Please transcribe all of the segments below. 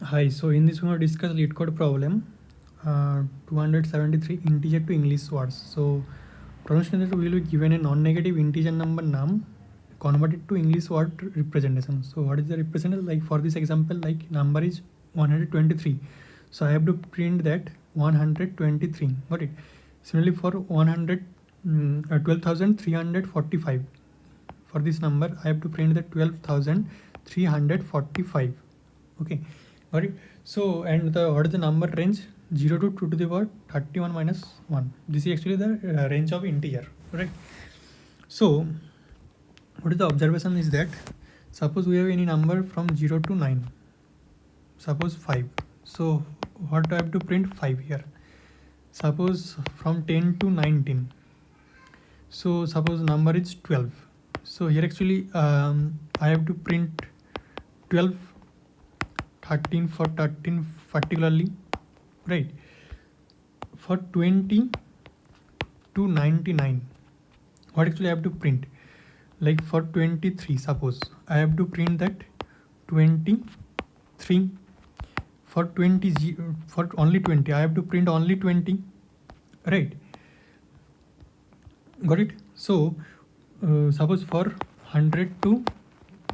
Hi, so in this we will discuss LeetCode problem 273 integer to English words. So problem that we will be given a non-negative integer number num converted to English word representation. So what is the representation? Like for this example, like number is 123. So I have to print that 123. Got it? Similarly for 12,345. For this number, I have to print that 12,345. Okay, got it. So and the what is the number range? 0 to 2 to the power 31 minus 1. This is actually the range of integer, right? So what is the observation is that suppose we have any number from 0 to 9, suppose 5. So what I have to print 5 here. Suppose from 10 to 19. So suppose number is 12. So here actually I have to print 12, 13 for 13 particularly, right? For 20 to 99, what actually I have to print? Like for 23, suppose I have to print that 23. For 20, for only 20, I have to print only 20, right? Got it? So suppose for 100 to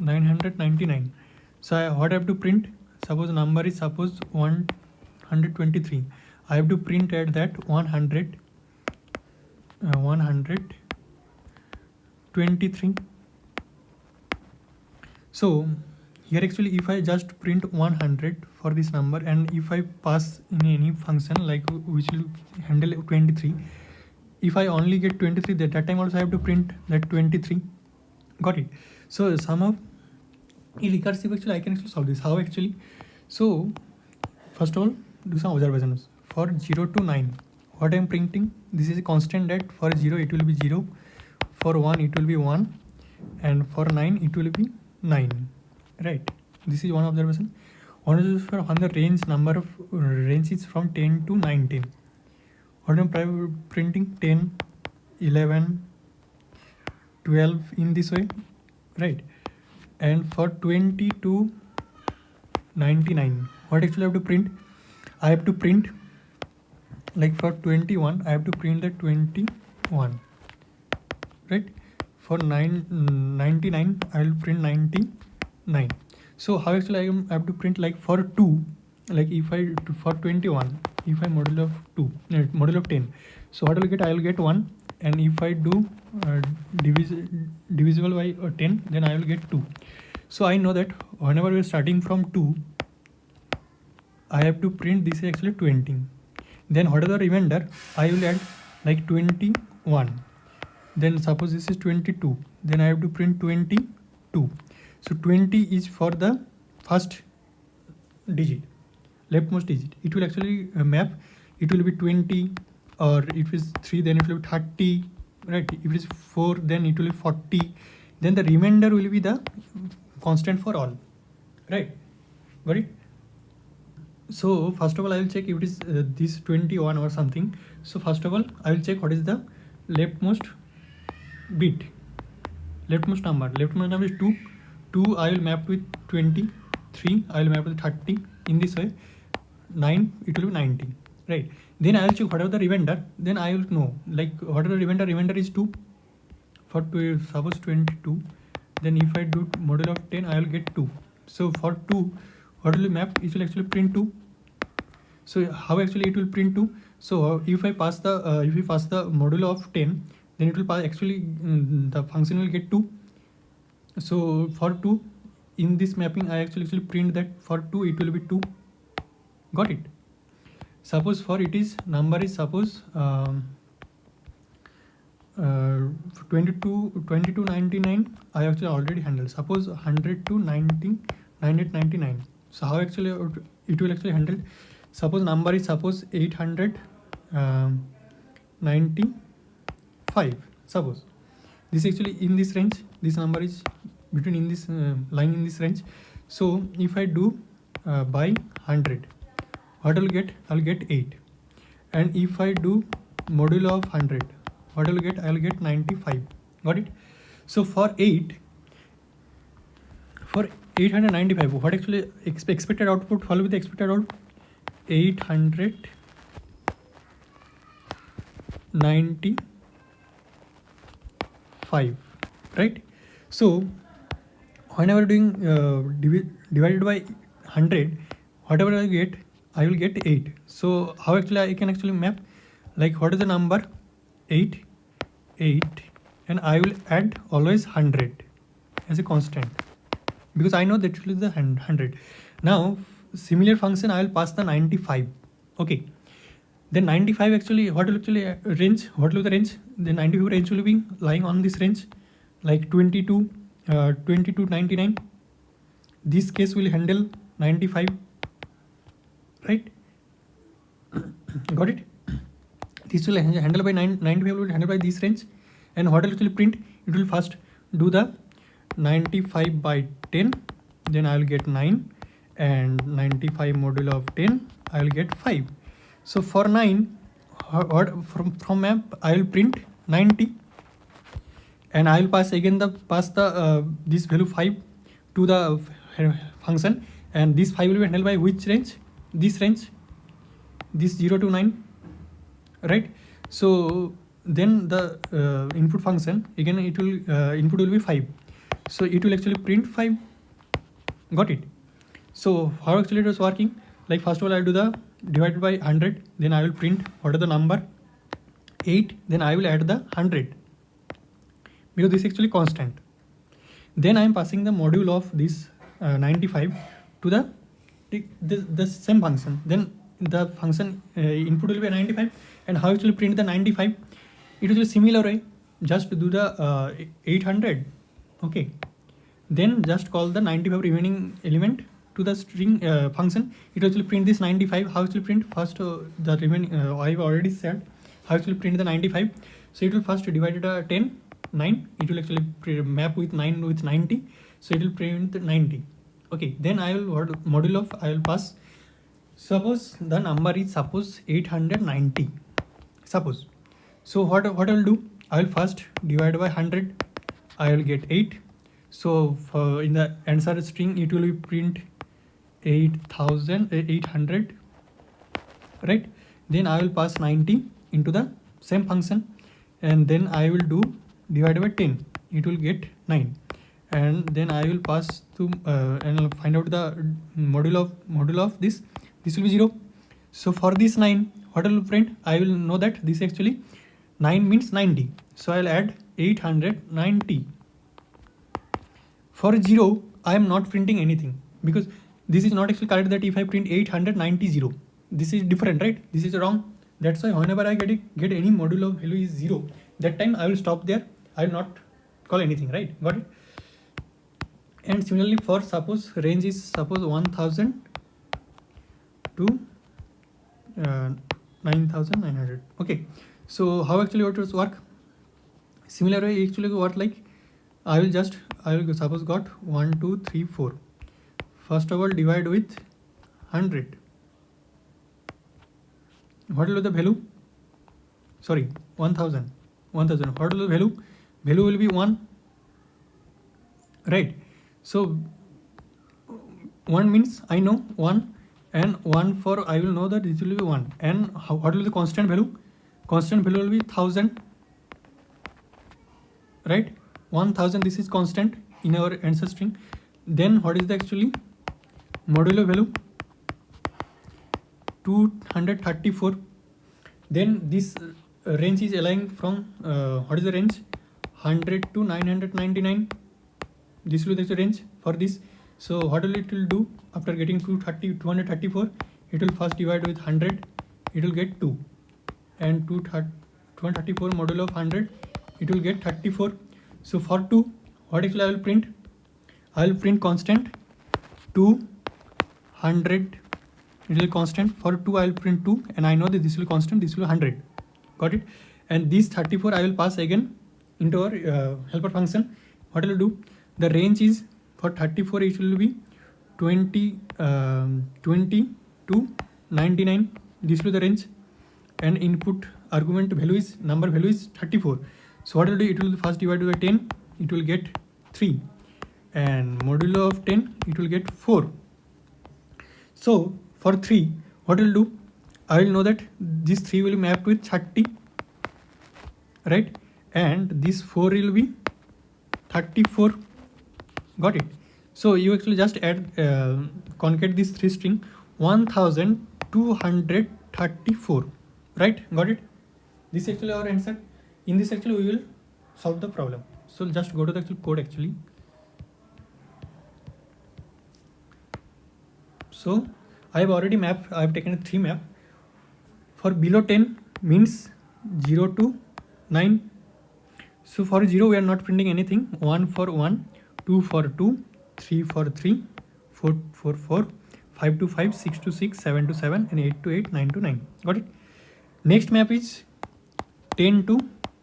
999, so what I have to print? Suppose number is suppose 123. I have to print at that 123. So here actually if I just print 100 for this number, and if I pass in any function like which will handle 23, if I only get 23, that time also I have to print that 23. Got it? So somehow in recursive actually I can actually solve this. How actually? So first of all, do some observations. For 0 to 9, what I am printing, this is a constant that for 0 it will be 0, for 1 it will be 1, and for 9 it will be 9, right? This is one observation. One is for when the range number of range is from 10 to 19. What am I printing? 10, 11, 12 in this way, right? And for 20 to 99, what actually I have to print? I have to print like for 21, I have to print the 21, right? For 99, I will print 99. So how actually I have to print like for 2, like if I for 21, if I module of 2, module of 10, so what I will get? I will get 1, and if I do divisible by 10, then I will get 2. So I know that whenever we are starting from 2, I have to print this is actually 20. Then what are the remainder? I will add like 21. Then suppose this is 22. Then I have to print 22. So 20 is for the first digit, leftmost digit. It will actually map. It will be 20, or if it is 3, then it will be 30, right? If it is 4, then it will be 40. Then the remainder will be the constant for all, right? Got it? So first of all, I will check if it is this 21 or something. So first of all, I will check what is the leftmost bit, leftmost number. Leftmost number is 2. 2 I will map with 20. 3 I will map with 30. In this way, 9 it will be 90, right? Then I will check whatever the remainder. Then I will know like whatever the remainder. Remainder is 2. For suppose 22. Then if I do module of 10, I will get 2. So for 2, what will map? It will actually print 2. So how actually it will print 2? So if I pass the if we pass the modulo of 10, then it will pass actually the function will get 2. So for 2 in this mapping, I actually print that for 2 it will be 2. Got it? Suppose for it is number is suppose 22 to 99, I actually already handled. Suppose 100 to 999. So how actually it will actually handle? Suppose number is suppose 895. Suppose this actually in this range. This number is between in this line in this range. So if I do by 100, what I will get? I will get 8. And if I do modulo of 100, what I will get? I will get 95. Got it? So for 8, 895. What actually expected output? What will be the expected output? 895, right? So whenever doing divided by 100, whatever I will get 8. So how actually I can actually map, like what is the number? 8, and I will add always 100 as a constant, because I know that it is the 100. Now similar function I will pass the 95. Okay, then 95 actually, what will actually range? What will the range? The 95 range will be lying on this range, like 20 to 99. This case will handle 95, right? Got it? This will handle by 95 will handle by this range. And what will actually print? It will first do the 95 by 10, then I will get 9, and 95 modulo of 10, I will get 5. So for 9, from map I will print 90, and I will pass again this value 5 to the function, and this 5 will be handled by which range? This range, this 0 to 9, right? So then the input function again, it will input will be 5, so it will actually print 5. Got it? So how actually it was working? Like first of all I will do the divided by 100, then I will print what is the number? 8, then I will add the 100, because this is actually constant. Then I am passing the module of this 95 to the same function. Then the function input will be 95, and how actually print the 95? It will be similar way, just do the 800. Okay, then just call the 95 remaining element to the string function. It will actually print this 95. How it will print? First the remaining I've already said how it will print the 95. So it will first divide it 10, 9. It will actually map with 9 with 90. So it will print 90. Okay, then I will module of I will pass. Suppose the number is 890. Suppose. So what I will do? I will first divide by 100. I will get 8. So in the answer string it will be print 800, right? Then I will pass 90 into the same function, and then I will do divided by 10. It will get 9, and then I will pass to and I'll find out the module of this. This will be 0. So for this 9, what I will print? I will know that this actually 9 means 90. So I'll add 890. For 0, I am not printing anything, because this is not actually correct, that if I print 890, this is different, right? This is wrong. That's why whenever I get any modulo value is 0, that time I will stop there. I will not call anything, right? Got it? And similarly for suppose range is suppose 1000 to 9900. Okay, so how actually it will work? Similar way actually work like I will suppose got 1 2 3 4. First of all divide with 100. What will be the value? Sorry, 1000. What will be the value? Value will be 1, right? So 1 means I know 1, and 1 for I will know that this will be 1. And what will be the constant value? Constant value will be 1000, right? 1000, this is constant in our answer string. Then what is the actually modulo value? 234. Then this range is aligned from what is the range? 100 to 999. This will be the range for this. So what will it will do after getting 234? It will first divide with 100. It will get 2, and 234 modulo of 100. It will get 34. So for 2, what actually I will print? I will print constant 200. It will constant. For 2 I will print 2, and I know that this will constant, this will 100. Got it? And this 34 I will pass again into our helper function. What I will do? The range is for 34 it will be 20 to 99. This will be the range, and input argument number value is 34. So what I will do? It will first divide by 10. It will get 3. and modulo of 10, it will get 4. So for 3, what will do? I will know that this 3 will be mapped with 30, right? And this 4 will be 34. Got it? So you actually just add concat this 3 string 1234, right? Got it? This is actually our answer. In this actually we will solve the problem. So just go to the actual code actually. So I have already mapped, I have taken a 3 map. For below 10 means 0 to 9. So for 0 we are not printing anything. 1 for 1, 2 for 2, 3 for 3, 4 for 4, 5 to 5, 6 to 6, 7 to 7, and 8 to 8, 9 to 9. Got it? Next map is 10 to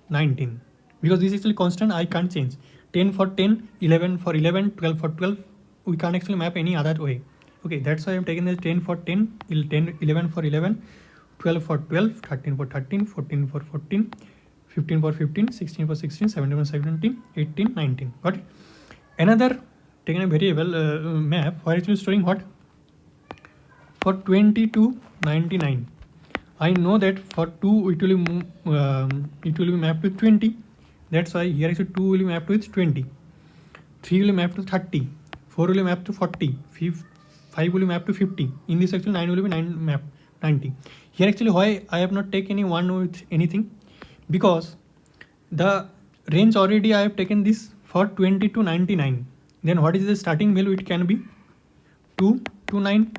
19, because this is actually constant, I can't change. 10 for 10, 11 for 11, 12 for 12, we can't actually map any other way. Okay, that's why I'm taking this 10 for 10, 11 for 11, 12 for 12, 13 for 13, 14 for 14, 15 for 15, 16 for 16, 17 for 17, 18, 19. Got it? Another taken a variable map where actually storing what? For 20 to 99. I know that for 2 it will be mapped with 20. That's why here actually 2 will be mapped with 20. 3 will be mapped to 30. 4 will be mapped to 40. 5 will be mapped to 50. In this actually 9 will be 90. Here actually why I have not taken any 1 with anything, because the range already I have taken this for 20 to 99. Then what is the starting value? It can be 2 to 9.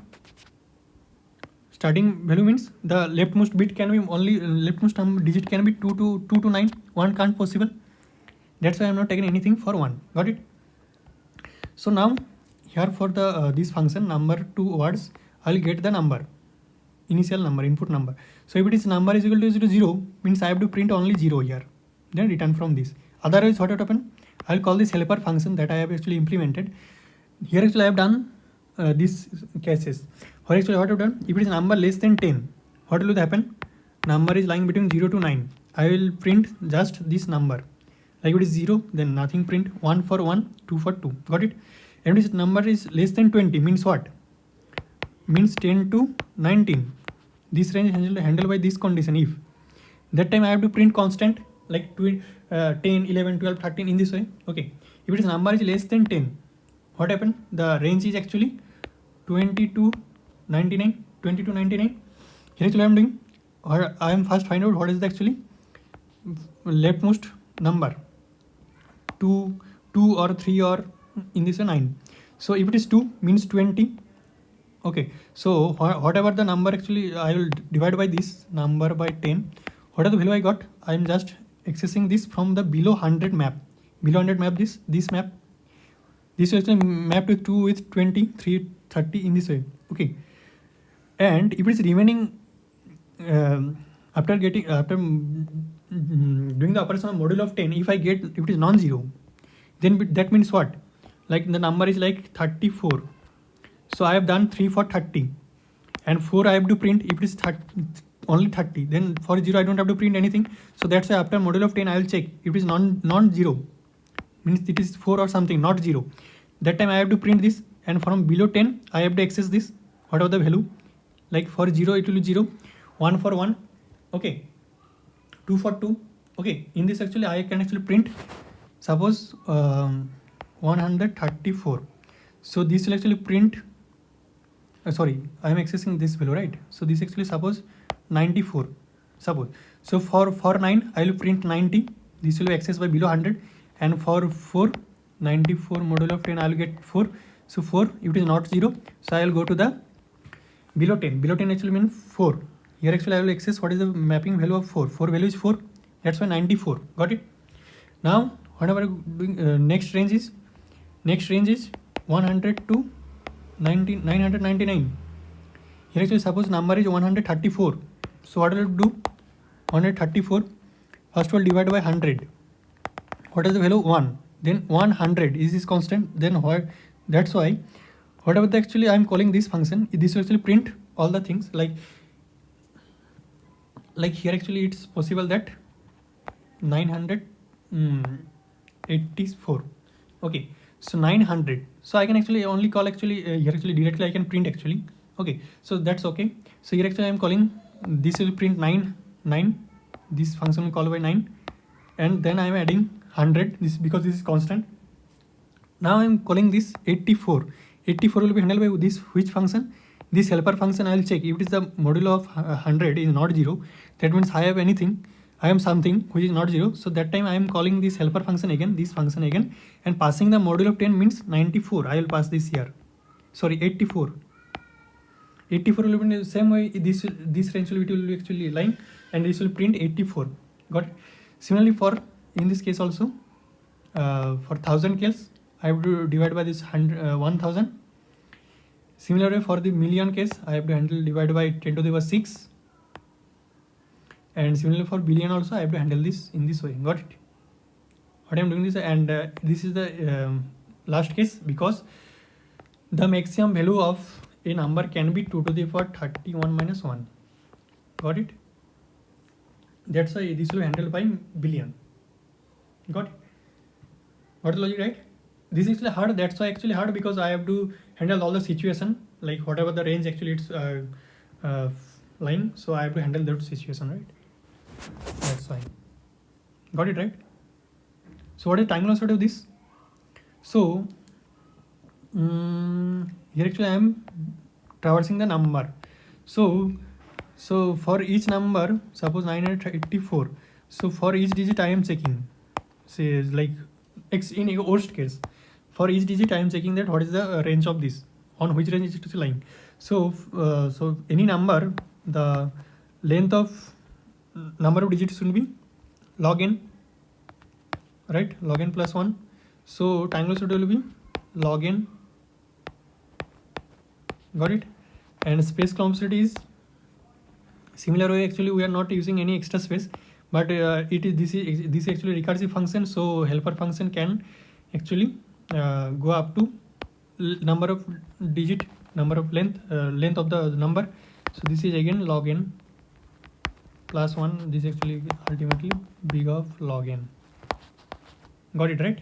Starting value means the leftmost bit can be only leftmost digit can be 2 to 9. 1 can't possible. That's why I am not taking anything for 1. Got it? So now here for the this function number to words, I will get the number, initial number, input number. So if it is number is equal to 0 means I have to print only 0 here, then return from this. Otherwise what will happen? I will call this helper function that I have actually implemented. Here actually I have done these cases. Or actually what I have done, if it is number less than 10, what will happen? Number is lying between 0 to 9. I will print just this number. Like if it is 0, then nothing print. 1 for 1, 2 for 2. Got it? And this number is less than 20 means what? Means 10 to 19. This range is handled by this condition. If that time I have to print constant like 10, 11, 12, 13 in this way. Okay. If it is number is less than 10, what happened? The range is actually 20 to 99. 20 to 99. Here actually I am doing, or I am first find out what is the actually leftmost number. 2 or 3 or in this way 9. So if it is 2 means 20. Okay, so whatever the number actually I will divide by this number by 10. Whatever the value I got, I am just accessing this from the below 100 map. Below 100 map, this map. This is actually mapped with 2 with 20, 3, 30 in this way. Okay, and if it is remaining after doing the operation of modulo of 10, if it is non-zero, then that means what? Like the number is like 34. So I have done 3 for 30 and 4 I have to print. If it is only 30, then for 0 I don't have to print anything. So that's why after modulo of 10 I will check if it is non-zero, means it is 4 or something, not 0. That time I have to print this, and from below 10 I have to access this, whatever the value. Like for 0 it will be 0, 1 for 1, okay, 2 for 2. Okay, in this actually I can actually print, suppose 134. So this will actually print, sorry, I am accessing this value, right? So this actually suppose 94, suppose. So for 9 I will print 90. This will be accessed by below 100, and for 4, 94 modulo of 10 I will get 4. So 4, if it is not 0, so I will go to the below 10. Below 10 actually means 4. Here actually I will access what is the mapping value of 4. 4 value is 4. That's why 94. Got it? Now whatever doing, next range is 100 to 999. Here actually suppose number is 134. So what will it do? 134. First of all divide by 100. What is the value? 1. Then 100 is this constant. Then what? That's why whatever the actually I am calling this function, this will actually print all the things like here actually it's possible that 984. Okay, So 900. So I can actually only call actually here actually directly I can print actually. Okay, so that's okay. So here actually I am calling this will print 9. This function will call by 9, and then I am adding 100. This because this is constant. Now I am calling this 84. 84 will be handled by this which function? This helper function. I will check if it is the modulo of 100 is not 0. That means I have anything. I am something which is not 0. So that time I am calling this helper function again, this function again, and passing the modulo of 10 means 94. I will pass this here. Sorry, 84. 84 will be in the same way. This range will be actually lying, and this will print 84. Got it? Similarly for in this case also, for 1000 case I have to divide by this 1000. Similarly for the million case I have to handle divide by 10 to the power 6. And similarly for billion also I have to handle this in this way. Got it? What I am doing this, and this is the last case, because the maximum value of a number can be 2 to the power 31 minus 1. Got it? That's why this will be handled by billion. Got it? What is the logic, right? This is actually hard. That's why actually hard, because I have to handle all the situation, like whatever the range actually it's lying. So I have to handle that situation, right? That's why. Got it, right? So what is time velocity of this? So here actually I am traversing the number. So for each number, suppose 984. So for each digit I am checking. Say like X in a worst case. For each digit I am checking that what is the range of this, on which range it is lying. So so any number, the length of number of digits should be log n, right? Log n plus 1. So time velocity will be log n. Got it? And space complexity is similar way. Actually we are not using any extra space, but this is actually recursive function. So helper function can actually go up to number of digit, number of length of the number. So this is again log n plus 1. This is actually ultimately big of log n. Got it, right?